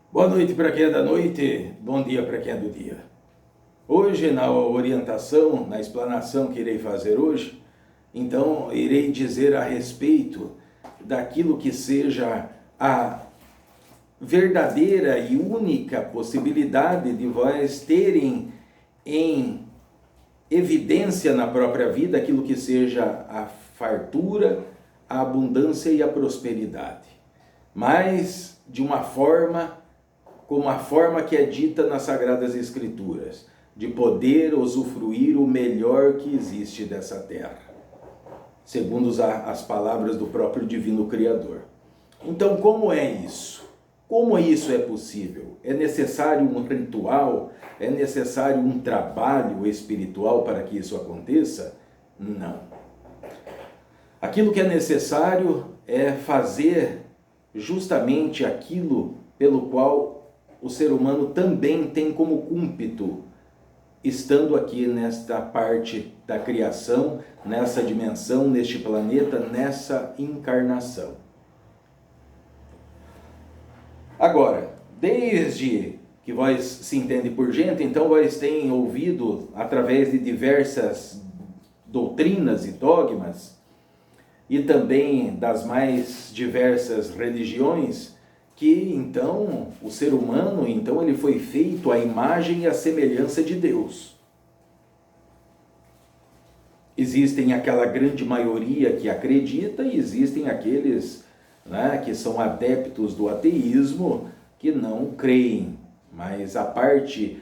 Boa noite para quem é da noite, bom dia para quem é do dia. Hoje, na orientação, na explanação que irei fazer hoje, então irei dizer a respeito daquilo que seja a verdadeira e única possibilidade de vós terem em evidência na própria vida aquilo que seja a fartura, a abundância e a prosperidade. Mas de uma forma como a forma que é dita nas Sagradas Escrituras, de poder usufruir o melhor que existe dessa terra, segundo as palavras do próprio Divino Criador. Então, como é isso? Como isso é possível? É necessário um ritual? É necessário um trabalho espiritual para que isso aconteça? Não. Aquilo que é necessário é fazer justamente aquilo pelo qual o ser humano também tem como cúmpito, estando aqui nesta parte da criação, nessa dimensão, neste planeta, nessa encarnação. Agora, desde que vós se entende por gente, então vós tem ouvido, através de diversas doutrinas e dogmas, e também das mais diversas religiões, que então o ser humano, então ele foi feito à imagem e à semelhança de Deus. Existem aquela grande maioria que acredita e existem aqueles, que são adeptos do ateísmo, que não creem. Mas a parte,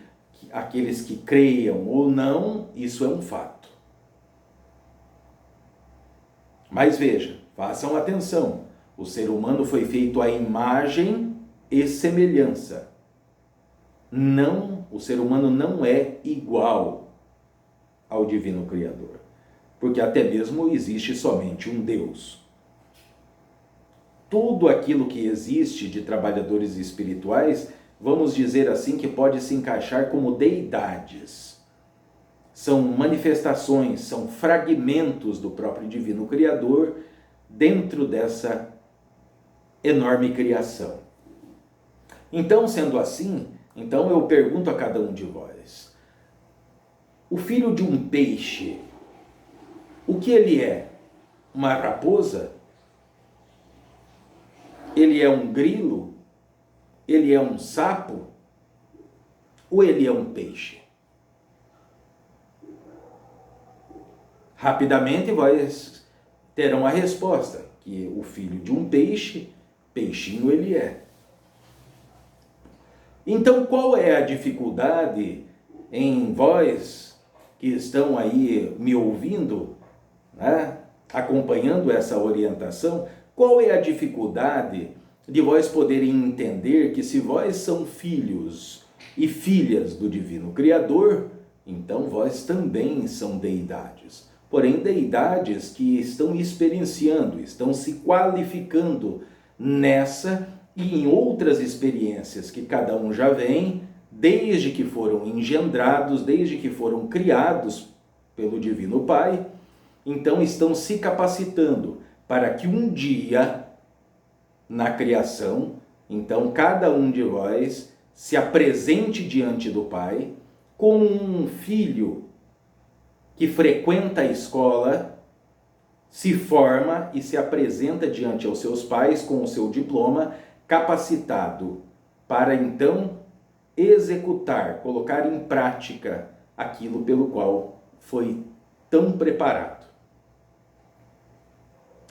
aqueles que creiam ou não, isso é um fato. Mas veja, façam atenção. O ser humano foi feito à imagem e semelhança. Não, o ser humano não é igual ao Divino Criador, porque até mesmo existe somente um Deus. Tudo aquilo que existe de trabalhadores espirituais, vamos dizer assim, que pode se encaixar como deidades. São manifestações, são fragmentos do próprio Divino Criador dentro dessa enorme criação. Então, sendo assim, então eu pergunto a cada um de vós: o filho de um peixe, o que ele é? Uma raposa? Ele é um grilo? Ele é um sapo? Ou ele é um peixe? Rapidamente vós terão a resposta, que o filho de um peixe, peixinho ele é. Então, qual é a dificuldade em vós que estão aí me ouvindo, acompanhando essa orientação? Qual é a dificuldade de vós poderem entender que se vós são filhos e filhas do Divino Criador, então vós também são deidades. Porém, deidades que estão experienciando, estão se qualificando nessa e em outras experiências que cada um já vem, desde que foram engendrados, desde que foram criados pelo Divino Pai. Então estão se capacitando para que um dia, na criação, então cada um de vós se apresente diante do Pai como um filho que frequenta a escola, se forma e se apresenta diante aos seus pais com o seu diploma, capacitado para então executar, colocar em prática aquilo pelo qual foi tão preparado.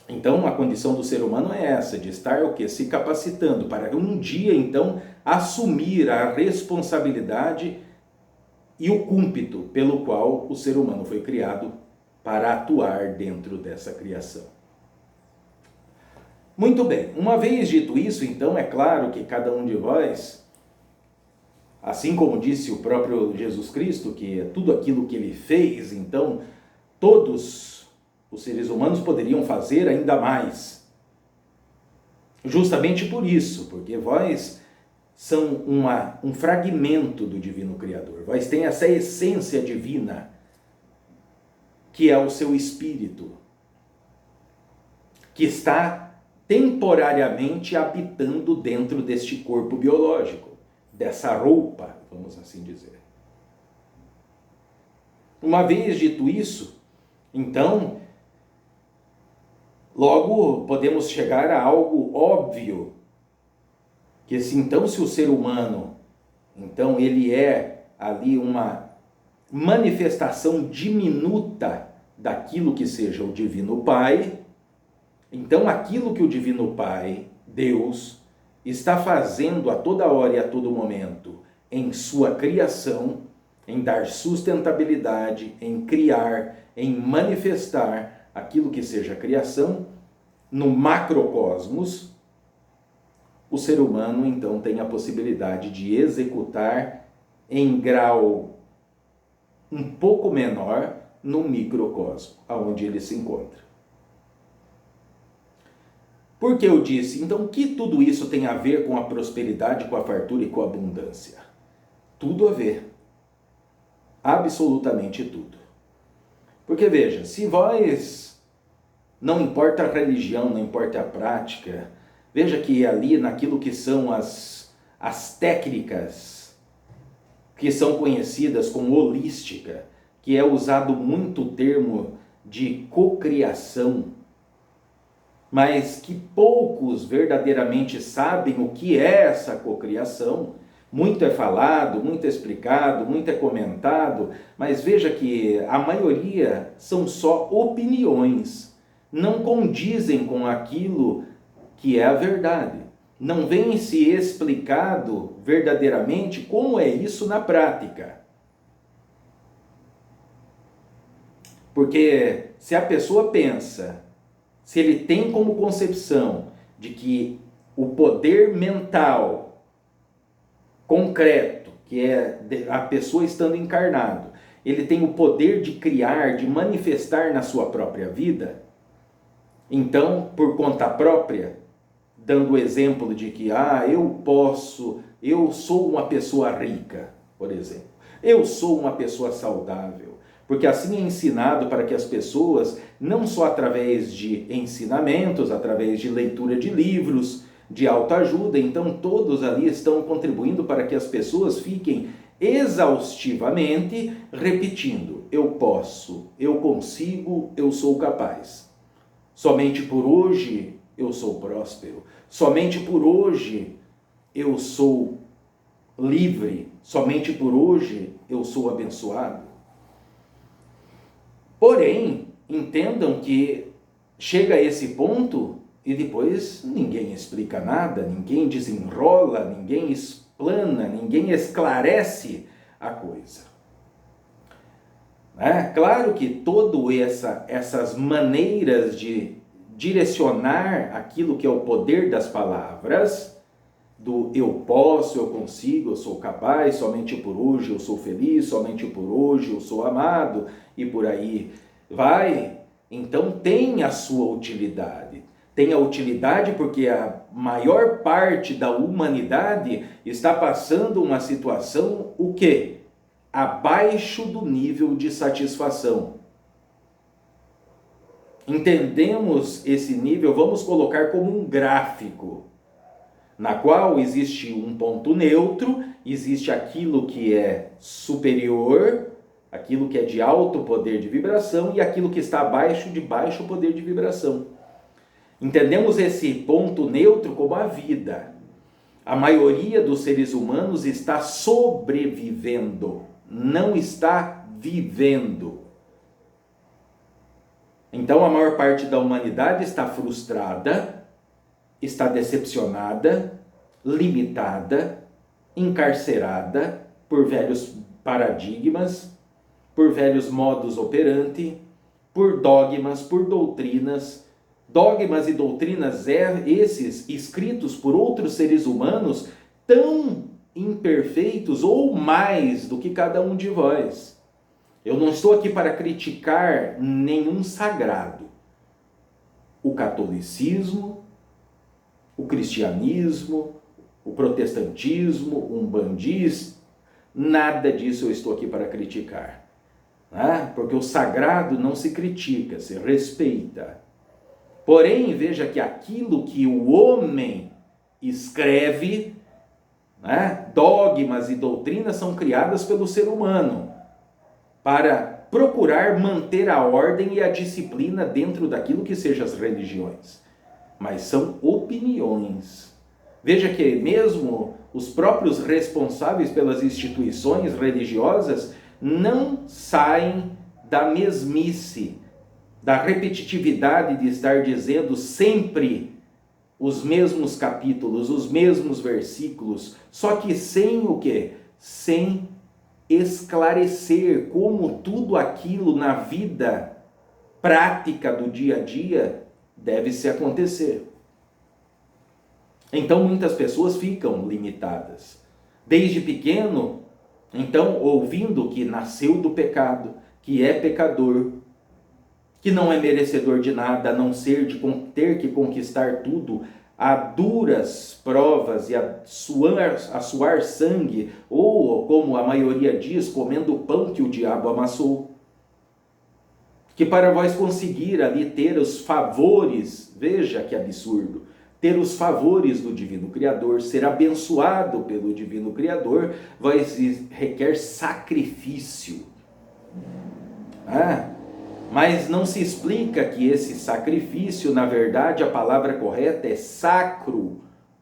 Então, a condição do ser humano é essa, de estar o quê? Se capacitando para um dia, então, assumir a responsabilidade e o cúmpito pelo qual o ser humano foi criado para atuar dentro dessa criação. Muito bem, uma vez dito isso, então, é claro que cada um de vós, assim como disse o próprio Jesus Cristo, que é tudo aquilo que ele fez, então, todos os seres humanos poderiam fazer ainda mais. Justamente por isso, porque vós são um fragmento do Divino Criador. Vós têm essa essência divina, que é o seu espírito, que está temporariamente habitando dentro deste corpo biológico, dessa roupa, vamos assim dizer. Uma vez dito isso, então, logo podemos chegar a algo óbvio, que se o ser humano, então ele é ali uma manifestação diminuta daquilo que seja o Divino Pai, então aquilo que o Divino Pai, Deus, está fazendo a toda hora e a todo momento em sua criação, em dar sustentabilidade, em criar, em manifestar aquilo que seja a criação, no macrocosmos, o ser humano então tem a possibilidade de executar em grau um pouco menor no microcosmo, aonde ele se encontra. Por que eu disse? Então, o que tudo isso tem a ver com a prosperidade, com a fartura e com a abundância? Tudo a ver. Absolutamente tudo. Porque veja, se vós, não importa a religião, não importa a prática, veja que ali naquilo que são as técnicas que são conhecidas como holística, que é usado muito o termo de cocriação, mas que poucos verdadeiramente sabem o que é essa cocriação. Muito é falado, muito é explicado, muito é comentado, mas veja que a maioria são só opiniões, não condizem com aquilo que é a verdade. Não vem se explicado verdadeiramente como é isso na prática. Porque se a pessoa pensa, se ele tem como concepção de que o poder mental concreto, que é a pessoa estando encarnado, ele tem o poder de criar, de manifestar na sua própria vida, então, por conta própria, dando o exemplo de que, eu sou uma pessoa rica, por exemplo, eu sou uma pessoa saudável, porque assim é ensinado para que as pessoas, não só através de ensinamentos, através de leitura de livros, de autoajuda, então todos ali estão contribuindo para que as pessoas fiquem exaustivamente repetindo: eu posso, eu consigo, eu sou capaz. Somente por hoje eu sou próspero, somente por hoje eu sou livre, somente por hoje eu sou abençoado. Porém, entendam que chega a esse ponto e depois ninguém explica nada, ninguém desenrola, ninguém explana, ninguém esclarece a coisa. Claro que todas essas maneiras de direcionar aquilo que é o poder das palavras, do eu posso, eu consigo, eu sou capaz, somente por hoje eu sou feliz, somente por hoje eu sou amado, e por aí vai, então tem a sua utilidade. Tem a utilidade porque a maior parte da humanidade está passando uma situação, o quê? Abaixo do nível de satisfação. Entendemos esse nível, vamos colocar como um gráfico, na qual existe um ponto neutro, existe aquilo que é superior, aquilo que é de alto poder de vibração e aquilo que está abaixo de baixo poder de vibração. Entendemos esse ponto neutro como a vida. A maioria dos seres humanos está sobrevivendo, não está vivendo. Então a maior parte da humanidade está frustrada, está decepcionada, limitada, encarcerada por velhos paradigmas, por velhos modus operandi, por dogmas, por doutrinas. Dogmas e doutrinas esses escritos por outros seres humanos tão imperfeitos ou mais do que cada um de vós. Eu não estou aqui para criticar nenhum sagrado. O catolicismo, o cristianismo, o protestantismo, o umbandismo, nada disso eu estou aqui para criticar. Porque o sagrado não se critica, se respeita. Porém, veja que aquilo que o homem escreve, né, dogmas e doutrinas são criadas pelo ser humano para procurar manter a ordem e a disciplina dentro daquilo que sejam as religiões. Mas são opiniões. Veja que mesmo os próprios responsáveis pelas instituições religiosas não saem da mesmice, da repetitividade de estar dizendo sempre os mesmos capítulos, os mesmos versículos, só que sem o quê? Sem esclarecer como tudo aquilo na vida prática do dia a dia deve se acontecer. Então muitas pessoas ficam limitadas. Desde pequeno, então, ouvindo que nasceu do pecado, que é pecador, que não é merecedor de nada, a não ser de ter que conquistar tudo a duras provas e a suar sangue, ou, como a maioria diz, comendo o pão que o diabo amassou. Que para vós conseguir ali ter os favores, veja que absurdo, ter os favores do Divino Criador, ser abençoado pelo Divino Criador, requer sacrifício. Mas não se explica que esse sacrifício, na verdade, a palavra correta é sacro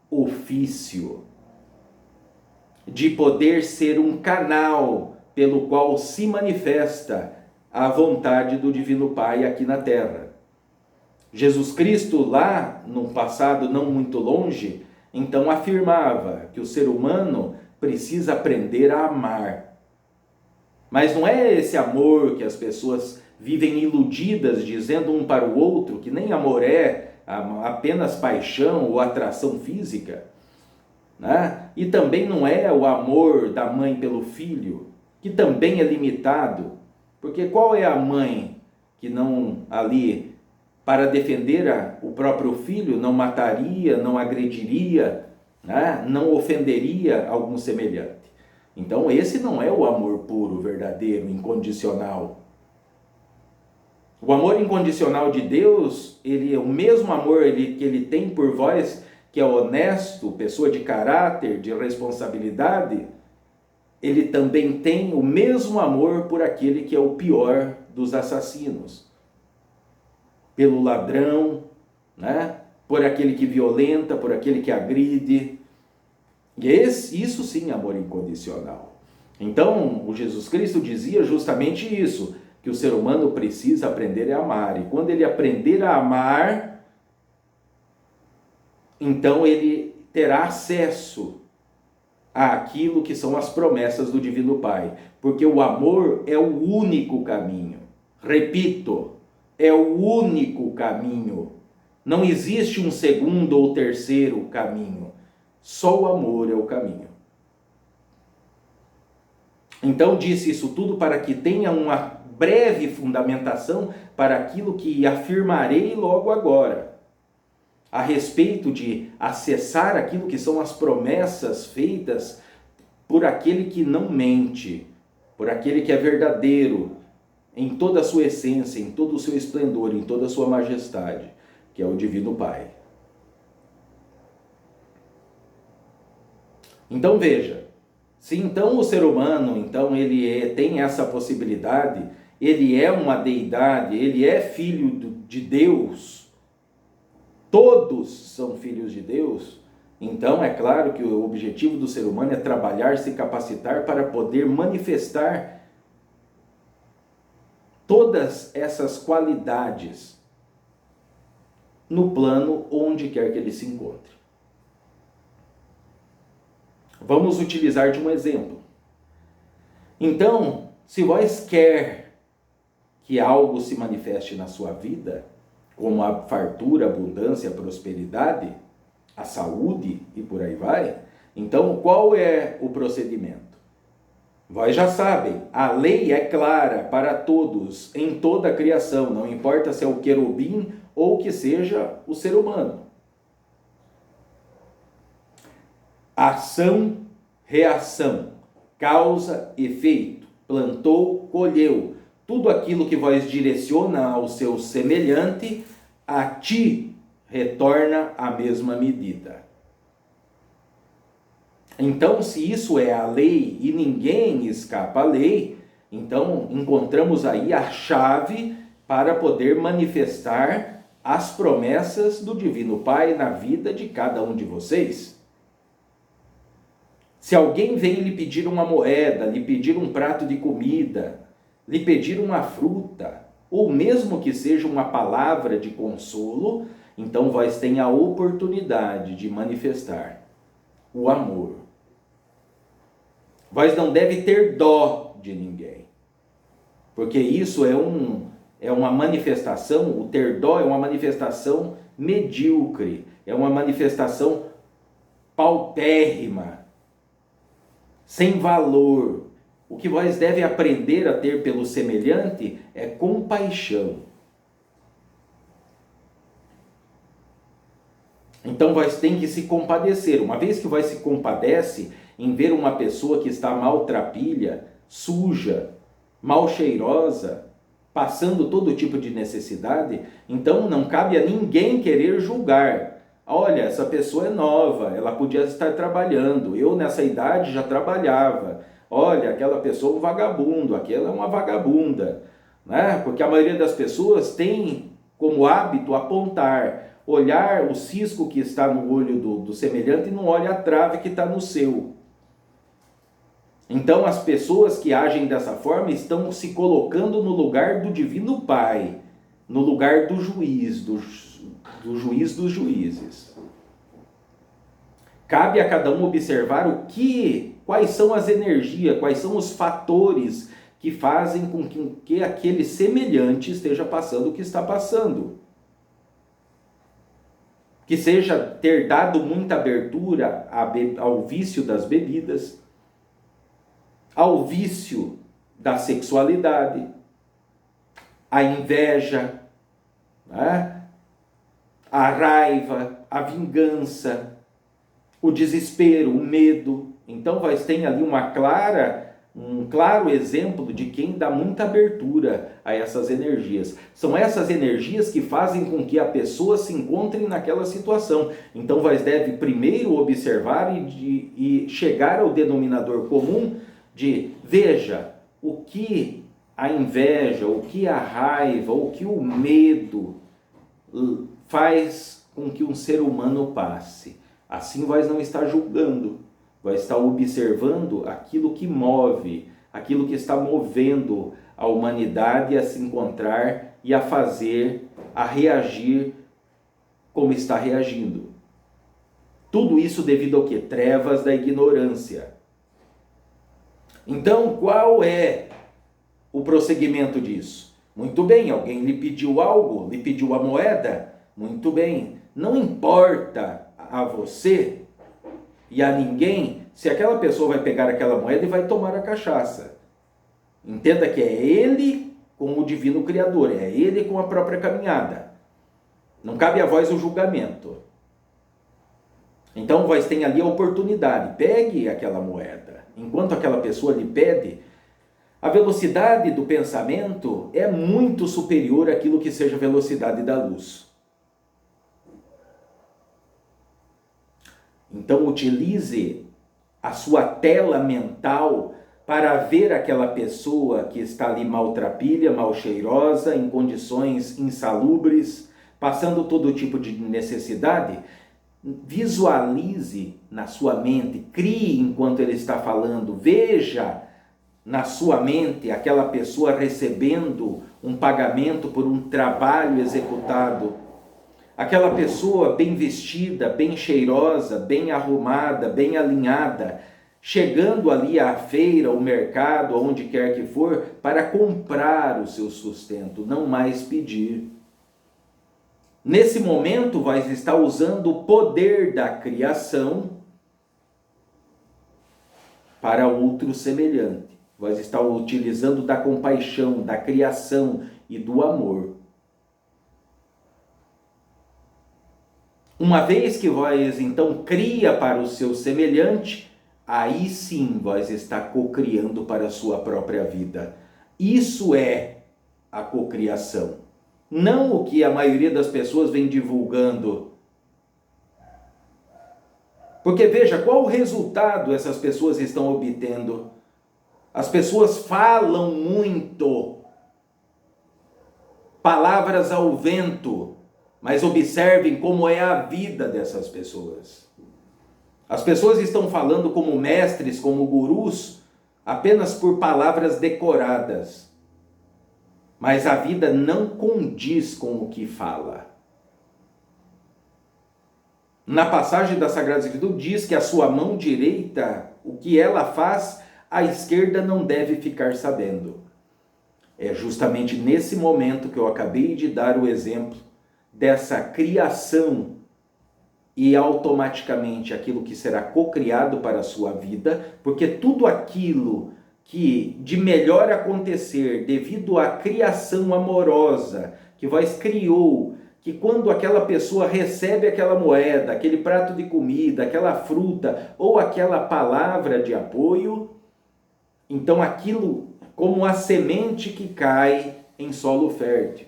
ofício, de poder ser um canal pelo qual se manifesta a vontade do Divino Pai aqui na Terra. Jesus Cristo, lá no passado não muito longe, então afirmava que o ser humano precisa aprender a amar. Mas não é esse amor que as pessoas vivem iludidas, dizendo um para o outro que nem amor é apenas paixão ou atração física, né? E também não é o amor da mãe pelo filho, que também é limitado, porque qual é a mãe que não ali, para defender o próprio filho, não mataria, não agrediria, né? Não ofenderia algum semelhante? Então esse não é o amor puro, verdadeiro, incondicional. O amor incondicional de Deus, ele é o mesmo amor que ele tem por vós, que é honesto, pessoa de caráter, de responsabilidade. Ele também tem o mesmo amor por aquele que é o pior dos assassinos, pelo ladrão, né? Por aquele que violenta, por aquele que agride. E isso sim é amor incondicional. Então, o Jesus Cristo dizia justamente isso, que o ser humano precisa aprender a amar. E quando ele aprender a amar, então ele terá acesso àquilo que são as promessas do Divino Pai. Porque o amor é o único caminho. Repito, é o único caminho. Não existe um segundo ou terceiro caminho. Só o amor é o caminho. Então disse isso tudo para que tenha uma breve fundamentação para aquilo que afirmarei logo agora, a respeito de acessar aquilo que são as promessas feitas por aquele que não mente, por aquele que é verdadeiro em toda a sua essência, em todo o seu esplendor, em toda a sua majestade, que é o Divino Pai. Então veja, se então o ser humano, então ele tem essa possibilidade, ele é uma deidade, ele é filho de Deus, todos são filhos de Deus, então é claro que o objetivo do ser humano é trabalhar, se capacitar para poder manifestar todas essas qualidades no plano onde quer que ele se encontre. Vamos utilizar de um exemplo. Então, se vós quer que algo se manifeste na sua vida, como a fartura, a abundância, a prosperidade, a saúde e por aí vai, então qual é o procedimento? Vós já sabem, a lei é clara para todos, em toda a criação, não importa se é o querubim ou que seja o ser humano. Ação, reação, causa, efeito, plantou, colheu. Tudo aquilo que vós direciona ao seu semelhante, a ti retorna a mesma medida. Então, se isso é a lei e ninguém escapa à lei, então encontramos aí a chave para poder manifestar as promessas do Divino Pai na vida de cada um de vocês. Se alguém vem lhe pedir uma moeda, lhe pedir um prato de comida, lhe pedir uma fruta, ou mesmo que seja uma palavra de consolo, então vós tem a oportunidade de manifestar o amor. Vós não deve ter dó de ninguém, porque isso é uma manifestação, o ter dó é uma manifestação medíocre, é uma manifestação paupérrima, sem valor. O que vós deve aprender a ter pelo semelhante é compaixão. Então vós tem que se compadecer. Uma vez que vós se compadece em ver uma pessoa que está maltrapilha, suja, mal cheirosa, passando todo tipo de necessidade, então não cabe a ninguém querer julgar. Olha, essa pessoa é nova, ela podia estar trabalhando, eu nessa idade já trabalhava. Olha, aquela pessoa é um vagabundo, aquela é uma vagabunda, né? Porque a maioria das pessoas tem como hábito apontar, olhar o cisco que está no olho do semelhante e não olha a trave que está no seu. Então as pessoas que agem dessa forma estão se colocando no lugar do Divino Pai, no lugar do juiz, do juiz dos juízes. Cabe a cada um observar quais são as energias, quais são os fatores que fazem com que aquele semelhante esteja passando o que está passando. Que seja ter dado muita abertura ao vício das bebidas, ao vício da sexualidade, a inveja, né? A raiva, a vingança, o desespero, o medo. Então vai ter ali um claro exemplo de quem dá muita abertura a essas energias. São essas energias que fazem com que a pessoa se encontre naquela situação. Então vós deve primeiro observar e chegar ao denominador comum de, veja, o que a inveja, o que a raiva, o que o medo faz com que um ser humano passe. Assim vós não está julgando, vós está observando aquilo que move, aquilo que está movendo a humanidade a se encontrar e a fazer, a reagir como está reagindo. Tudo isso devido ao quê? Trevas da ignorância. Então, qual é o prosseguimento disso? Muito bem, alguém lhe pediu algo, lhe pediu a moeda? Muito bem, não importa a você e a ninguém se aquela pessoa vai pegar aquela moeda e vai tomar a cachaça. Entenda que é ele com o Divino Criador, é ele com a própria caminhada. Não cabe a vós o julgamento. Então vós tem ali a oportunidade, pegue aquela moeda. Enquanto aquela pessoa lhe pede, a velocidade do pensamento é muito superior àquilo que seja a velocidade da luz. Então utilize a sua tela mental para ver aquela pessoa que está ali maltrapilha, mal cheirosa, em condições insalubres, passando todo tipo de necessidade. Visualize na sua mente, crie enquanto ele está falando, veja na sua mente aquela pessoa recebendo um pagamento por um trabalho executado, aquela pessoa bem vestida, bem cheirosa, bem arrumada, bem alinhada, chegando ali à feira, ao mercado, aonde quer que for, para comprar o seu sustento, não mais pedir. Nesse momento, vai estar usando o poder da criação para outro semelhante. Vai estar utilizando da compaixão, da criação e do amor. Uma vez que vós, então, cria para o seu semelhante, aí sim vós está cocriando para a sua própria vida. Isso é a cocriação. não o que a maioria das pessoas vem divulgando. Porque veja, qual o resultado essas pessoas estão obtendo? As pessoas falam muito, palavras ao vento, mas observem como é a vida dessas pessoas. As pessoas estão falando como mestres, como gurus, apenas por palavras decoradas. Mas a vida não condiz com o que fala. Na passagem da Sagrada Escritura diz que a sua mão direita, o que ela faz, a esquerda não deve ficar sabendo. É justamente nesse momento que eu acabei de dar o exemplo dessa criação e automaticamente aquilo que será cocriado para a sua vida, porque tudo aquilo que de melhor acontecer devido à criação amorosa que vós criou, que quando aquela pessoa recebe aquela moeda, aquele prato de comida, aquela fruta ou aquela palavra de apoio, então aquilo como a semente que cai em solo fértil.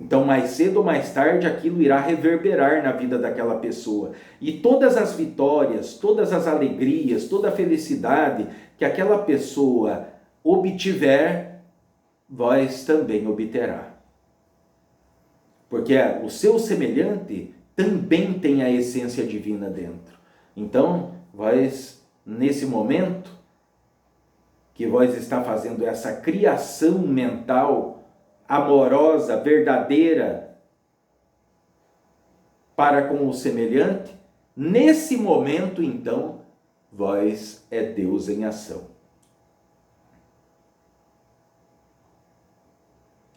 Então, mais cedo ou mais tarde, aquilo irá reverberar na vida daquela pessoa. E todas as vitórias, todas as alegrias, toda a felicidade que aquela pessoa obtiver, vós também obterá. Porque o seu semelhante também tem a essência divina dentro. Então, vós, nesse momento, que vós está fazendo essa criação mental amorosa, verdadeira, para com o semelhante, nesse momento, então, vós é Deus em ação.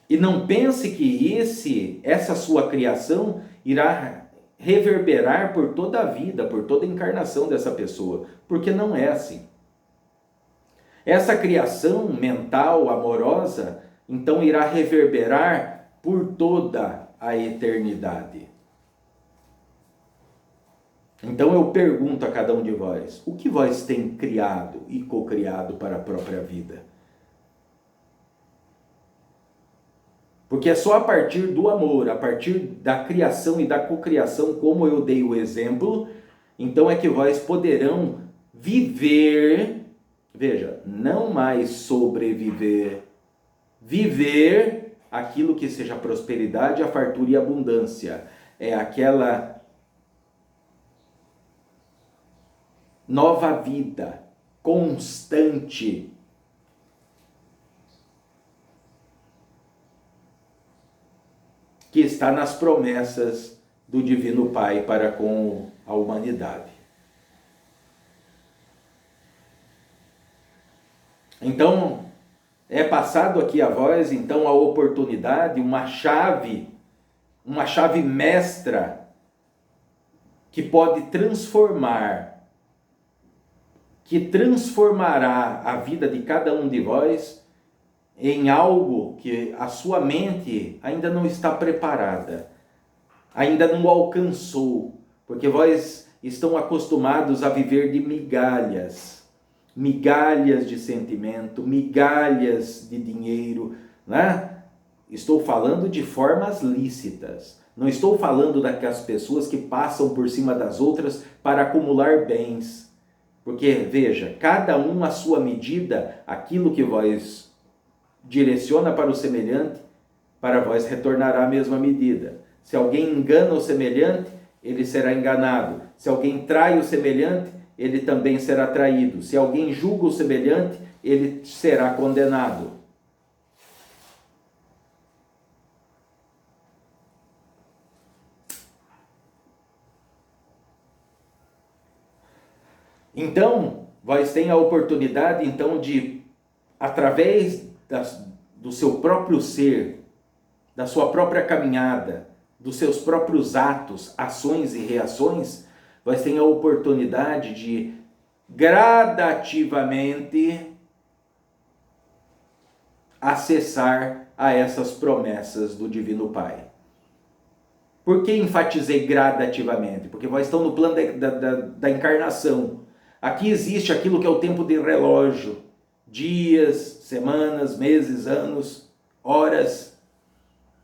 E não pense que essa sua criação irá reverberar por toda a vida, por toda a encarnação dessa pessoa, porque não é assim. Essa criação mental, amorosa, então irá reverberar por toda a eternidade. Então eu pergunto a cada um de vós, o que vós tem criado e cocriado para a própria vida? Porque é só a partir do amor, a partir da criação e da cocriação, como eu dei o exemplo, então é que vós poderão viver, veja, não mais sobreviver, viver aquilo que seja a prosperidade, a fartura e a abundância. É aquela nova vida constante que está nas promessas do Divino Pai para com a humanidade. Então, é passado aqui a vós, então, a oportunidade, uma chave mestra que pode transformar, que transformará a vida de cada um de vós em algo que a sua mente ainda não está preparada, ainda não alcançou, porque vós estão acostumados a viver de migalhas de sentimento, migalhas de dinheiro, né? Estou falando de formas lícitas. Não estou falando daquelas pessoas que passam por cima das outras para acumular bens. Porque, veja, cada um à sua medida, aquilo que vós direciona para o semelhante, para vós retornará a mesma medida. Se alguém engana o semelhante, ele será enganado. Se alguém trai o semelhante, ele também será traído. Se alguém julga o semelhante, ele será condenado. Então, vós têm a oportunidade então de, através do seu próprio ser, da sua própria caminhada, dos seus próprios atos, ações e reações, vós têm a oportunidade de gradativamente acessar a essas promessas do Divino Pai. Por que enfatizei gradativamente? Porque vós estão no plano da encarnação. Aqui existe aquilo que é o tempo de relógio, dias, semanas, meses, anos, horas.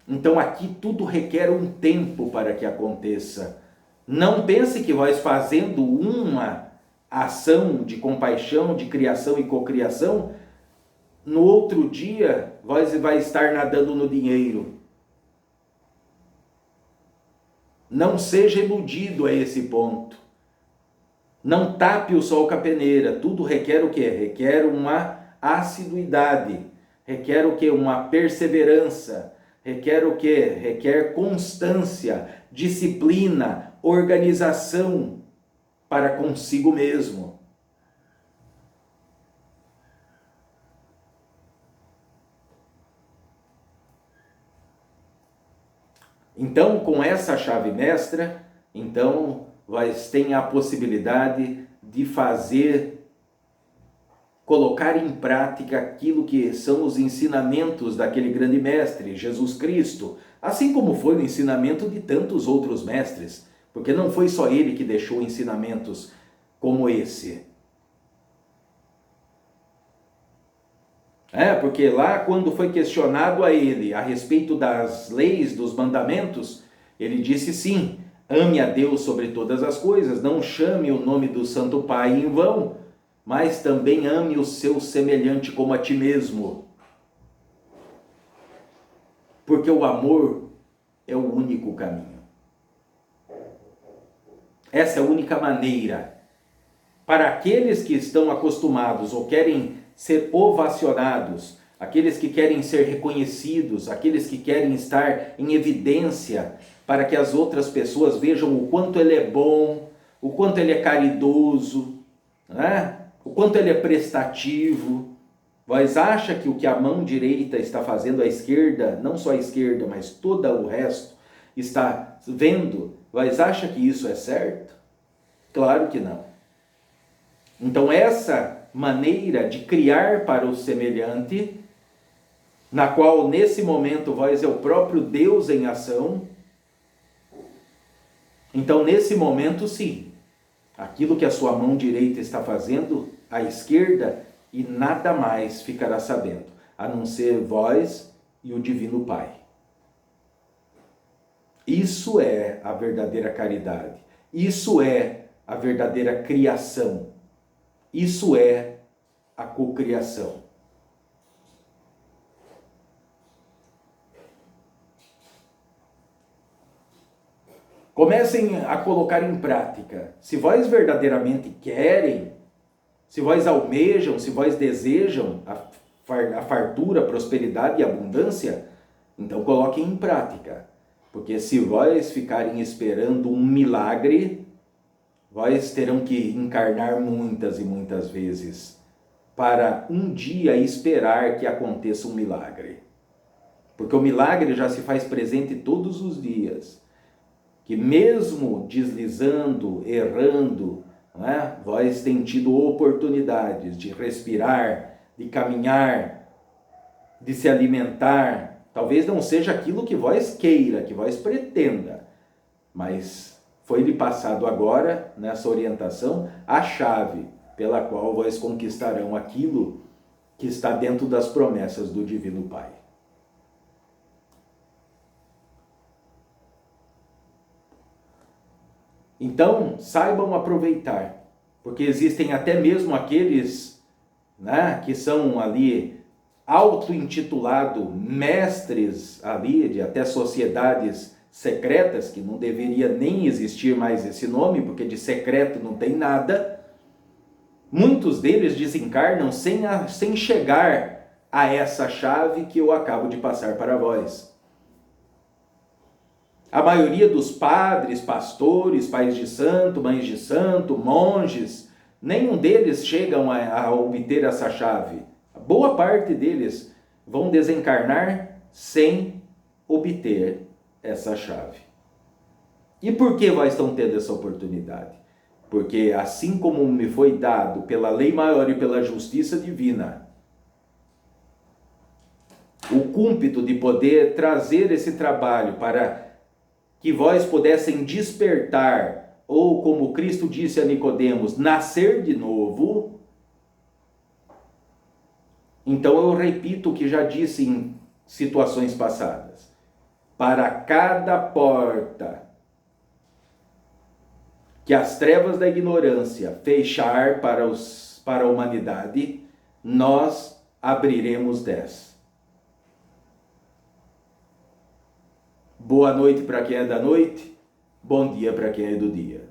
Então aqui tudo requer um tempo para que aconteça. Não pense que vós fazendo uma ação de compaixão, de criação e cocriação, no outro dia vós vai estar nadando no dinheiro. Não seja iludido a esse ponto. Não tape o sol com a peneira. Tudo requer o quê? Requer uma assiduidade. Requer o quê? Uma perseverança. Requer o quê? Requer constância, disciplina, organização para consigo mesmo. Então, com essa chave mestra, então, vocês têm a possibilidade de colocar em prática aquilo que são os ensinamentos daquele grande mestre, Jesus Cristo, assim como foi o ensinamento de tantos outros mestres, porque não foi só ele que deixou ensinamentos como esse. Porque lá quando foi questionado a ele a respeito das leis, dos mandamentos, ele disse sim, ame a Deus sobre todas as coisas, não chame o nome do Santo Pai em vão, mas também ame o seu semelhante como a ti mesmo. Porque o amor é o único caminho. Essa é a única maneira. Para aqueles que estão acostumados ou querem ser ovacionados, aqueles que querem ser reconhecidos, aqueles que querem estar em evidência para que as outras pessoas vejam o quanto ele é bom, o quanto ele é caridoso, né? O quanto ele é prestativo. Vós acha que o que a mão direita está fazendo, a esquerda, não só a esquerda, mas todo o resto, está vendo? Vós acha que isso é certo? Claro que não. Então essa maneira de criar para o semelhante, na qual nesse momento vós é o próprio Deus em ação, então nesse momento sim, aquilo que a sua mão direita está fazendo, a esquerda, e nada mais ficará sabendo, a não ser vós e o Divino Pai. Isso é a verdadeira caridade, isso é a verdadeira criação, isso é a cocriação. Comecem a colocar em prática. Se vós verdadeiramente querem, se vós almejam, se vós desejam a fartura, a prosperidade e a abundância, então coloquem em prática. Porque se vós ficarem esperando um milagre, vós terão que encarnar muitas e muitas vezes para um dia esperar que aconteça um milagre. Porque o milagre já se faz presente todos os dias. Que mesmo deslizando, errando, vós tem tido oportunidades de respirar, de caminhar, de se alimentar. Talvez não seja aquilo que vós queira, que vós pretenda, mas foi-lhe passado agora, nessa orientação, a chave pela qual vós conquistarão aquilo que está dentro das promessas do Divino Pai. Então, saibam aproveitar, porque existem até mesmo aqueles, que são ali auto-intitulados mestres ali de até sociedades secretas, que não deveria nem existir mais esse nome, porque de secreto não tem nada. Muitos deles desencarnam sem chegar a essa chave que eu acabo de passar para vós. A maioria dos padres, pastores, pais de santo, mães de santo, monges, nenhum deles chegam a obter essa chave. A boa parte deles vão desencarnar sem obter essa chave. E por que vós estão tendo essa oportunidade? Porque assim como me foi dado pela lei maior e pela justiça divina, o cúmpito de poder trazer esse trabalho para que vós pudessem despertar, ou como Cristo disse a Nicodemos, nascer de novo, Então eu repito o que já disse em situações passadas. Para cada porta que as trevas da ignorância fechar para a humanidade, nós abriremos 10. Boa noite para quem é da noite, bom dia para quem é do dia.